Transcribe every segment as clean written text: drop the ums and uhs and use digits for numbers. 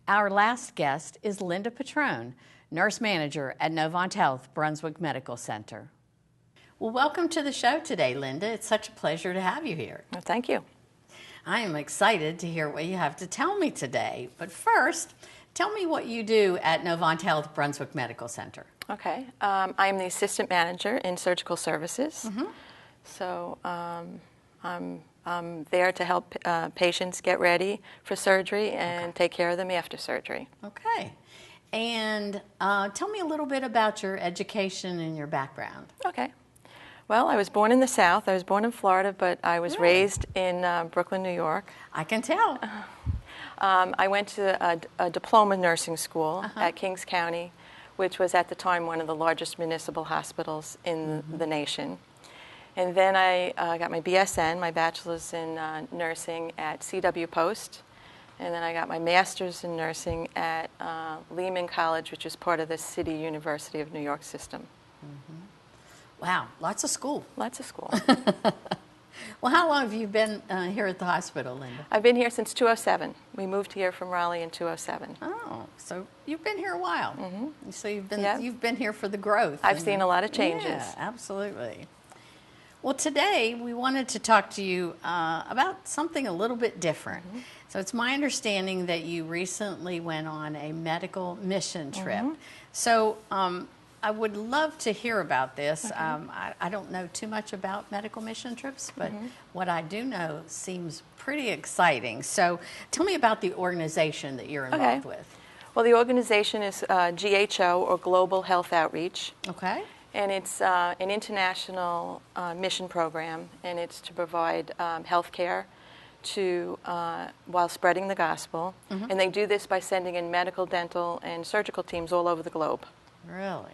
Our last guest is Linda Patrone, nurse manager at Novant Health Brunswick Medical Center. Well, welcome to the show today, Linda. It's such a pleasure to have you here. Well, thank you. I am excited to hear what you have to tell me today. But first, tell me what you do at Novant Health Brunswick Medical Center. Okay. I am the assistant manager in surgical services. Mm-hmm. So I'm there to help patients get ready for surgery and take care of them after surgery. Okay. And tell me a little bit about your education and your background. Okay. Well, I was born in the South. I was born in Florida, but I was Really? raised in Brooklyn, New York. I can tell. I went to a diploma nursing school at Kings County, which was at the time one of the largest municipal hospitals in the nation. And then I got my BSN, my bachelor's in nursing at CW Post. And then I got my master's in nursing at Lehman College, which is part of the City University of New York system. Mm-hmm. Wow, lots of school. Lots of school. Well, how long have you been here at the hospital, Linda? I've been here since 2007. We moved here from Raleigh in 2007. Oh, so you've been here a while. Mm-hmm. So you've been here for the growth. I've seen a lot of changes. Yeah, absolutely. Well, today we wanted to talk to you about something a little bit different. Mm-hmm. So it's my understanding that you recently went on a medical mission trip. Mm-hmm. So I would love to hear about this. I don't know too much about medical mission trips, but what I do know seems pretty exciting. So tell me about the organization that you're involved with. Well, the organization is GHO, or Global Health Outreach. Okay. And it's an international mission program, and it's to provide health care while spreading the gospel. Mm-hmm. And they do this by sending in medical, dental, and surgical teams all over the globe. Really?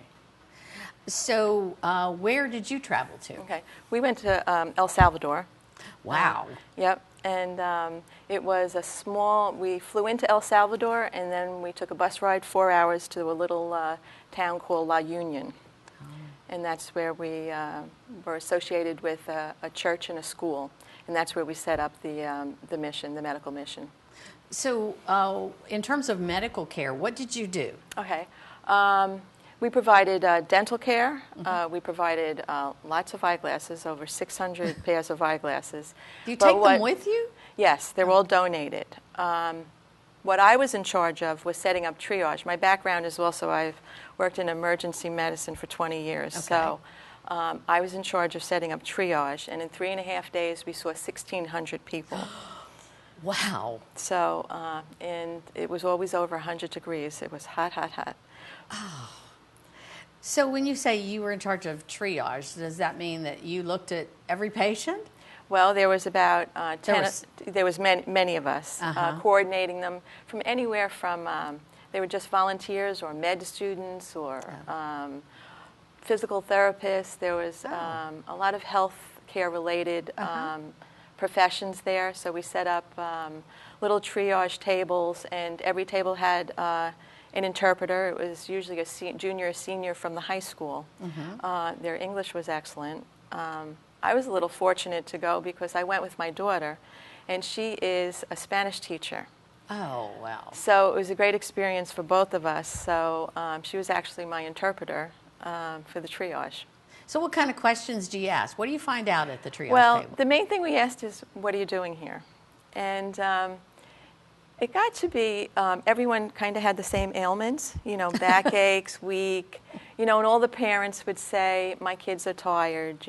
So where did you travel to? Okay. We went to El Salvador. Wow. Yep. And it was we flew into El Salvador, and then we took a bus ride 4 hours to a little town called La Union. And that's where we were associated with a church and a school. And that's where we set up the mission, the medical mission. So in terms of medical care, what did you do? Okay. We provided dental care. We provided lots of eyeglasses, over 600 pairs of eyeglasses. Do you take them with you? Yes, they're all donated. What I was in charge of was setting up triage. My background is also I've worked in emergency medicine for 20 years. Okay. So I was in charge of setting up triage, and in 3.5 days we saw 1,600 people. Wow. So, and it was always over 100 degrees. It was hot, hot, hot. Oh. So when you say you were in charge of triage, does that mean that you looked at every patient? Well, there was about there was many of us coordinating them from anywhere from they were just volunteers or med students or physical therapists. There was a lot of health care related professions there. So we set up little triage tables, and every table had an interpreter. It was usually a junior or senior from the high school. Mm-hmm. Their English was excellent. I was a little fortunate to go because I went with my daughter, and she is a Spanish teacher. Oh, wow. So it was a great experience for both of us. So she was actually my interpreter for the triage. So what kind of questions do you ask? What do you find out at the triage table? The main thing we asked is, what are you doing here? And it got to be everyone kind of had the same ailments, backaches, weak, and all the parents would say, my kids are tired,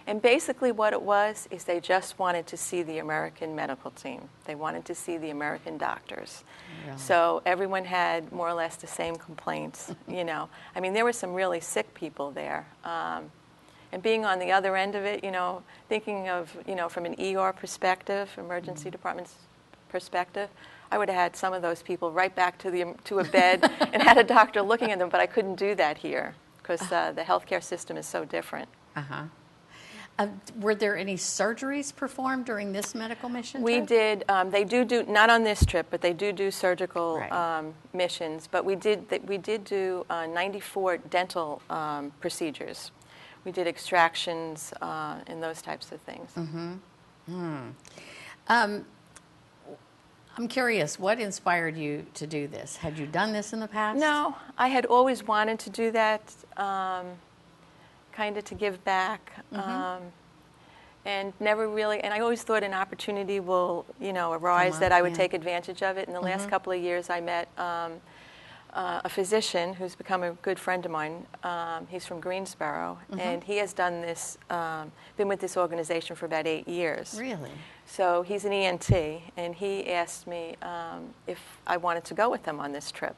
And basically what it was is they just wanted to see the American medical team. They wanted to see the American doctors. Really? So everyone had more or less the same complaints, I mean, there were some really sick people there. And being on the other end of it, thinking of, from an ER perspective, emergency department's perspective, I would have had some of those people right back to a bed and had a doctor looking at them, but I couldn't do that here because the healthcare system is so different. Were there any surgeries performed during this medical mission trip? We did. They do not on this trip, but they do surgical missions. But we did do 94 dental procedures. We did extractions and those types of things. I'm curious, what inspired you to do this? Had you done this in the past? No, I had always wanted to do that, kind of to give back, and never really. And I always thought an opportunity will, arise that I would take advantage of it. In the last couple of years, I met a physician who's become a good friend of mine. He's from Greensboro, and he has done this, been with this organization for about 8 years. Really? So he's an ENT, and he asked me if I wanted to go with him on this trip.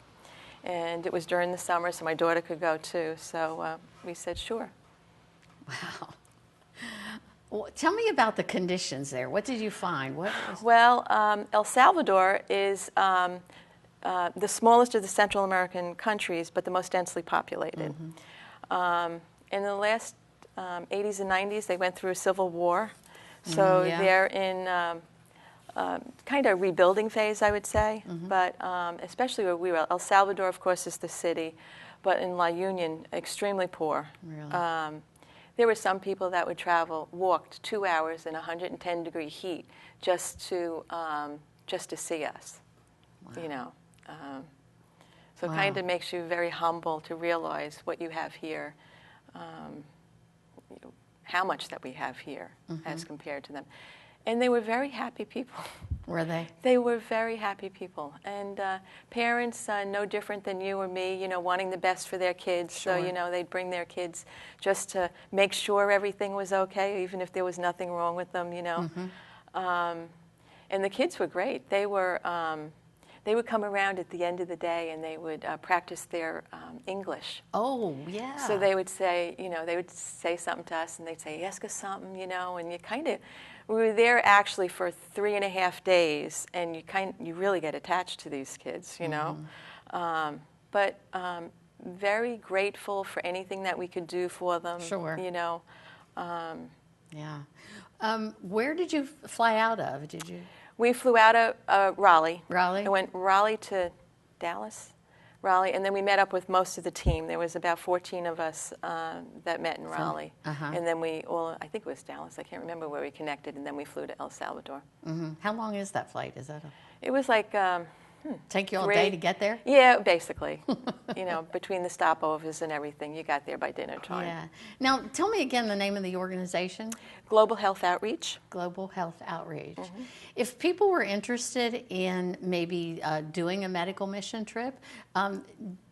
And it was during the summer, so my daughter could go too. So we said, sure. Wow. Well, tell me about the conditions there. What did you find? Well, El Salvador is the smallest of the Central American countries, but the most densely populated. In the last 80s and 90s, they went through a civil war. So they're in kind of a rebuilding phase, I would say. But especially where we were. El Salvador, of course, is the city, but in La Union, extremely poor. Really? There were some people that would walked 2 hours in 110-degree heat just to see us. Wow. So it kind of makes you very humble to realize what you have here, how much that we have here as compared to them. And they were very happy people. Were they? They were very happy people. And parents, no different than you or me, wanting the best for their kids. Sure. So, they'd bring their kids just to make sure everything was okay, even if there was nothing wrong with them, And the kids were great. They would come around at the end of the day and they would practice their English. Oh, yeah. So they would say, they would say something to us and they'd say, ask us something, and we were there actually for 3.5 days, and you really get attached to these kids, But very grateful for anything that we could do for them. Sure. Yeah. Where did you fly out of? We flew out of Raleigh. Raleigh? I went Raleigh to Dallas, Raleigh, and then we met up with most of the team. There was about 14 of us that met in Raleigh. And then I think it was Dallas, I can't remember where we connected, and then we flew to El Salvador. How long is that flight? It was like... Take you all day to get there? Yeah, basically. Between the stopovers and everything, you got there by dinner time. Yeah. Now, tell me again the name of the organization. Global Health Outreach. Global Health Outreach. If people were interested in maybe doing a medical mission trip,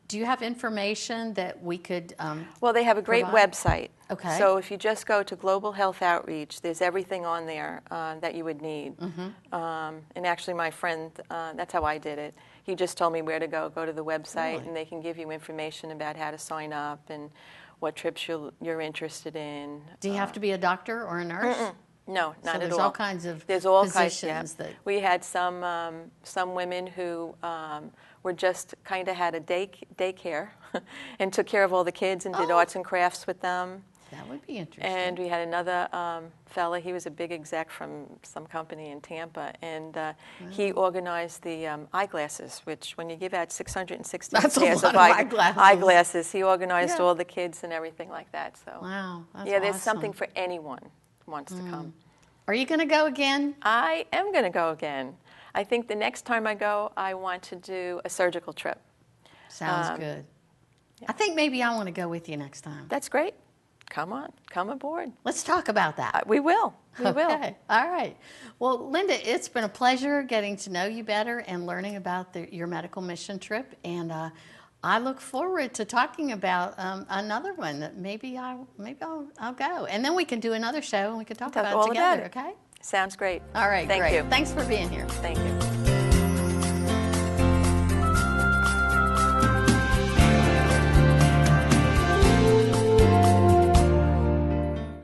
do you have information that we could Well, they have a great website. Okay. So if you just go to Global Health Outreach, there's everything on there that you would need. And actually my friend, that's how I did it. He just told me where to go to the website, Really? and they can give you information about how to sign up and what trips you're interested in. Do you have to be a doctor or a nurse? No, not at all. There's all kinds of positions. that... We had some women who were just kind of had a daycare and took care of all the kids and did arts and crafts with them. That would be interesting. And we had another fella, he was a big exec from some company in Tampa, and he organized the eyeglasses, which when you give out 660 pairs of eyeglasses, he organized all the kids and everything like that. So wow, that's there's awesome. Something for anyone who wants to come. Are you going to go again? I am going to go again. I think the next time I go, I want to do a surgical trip. Sounds good. Yeah. I think maybe I want to go with you next time. That's great. Come on, come aboard. Let's talk about that. We will. We will. All right. Well, Linda, it's been a pleasure getting to know you better and learning about your medical mission trip. And I look forward to talking about another one that maybe I'll go. And then we can do another show and we can talk about it together, okay? Sounds great. All right, Thank you. Thanks for being here. Thank you.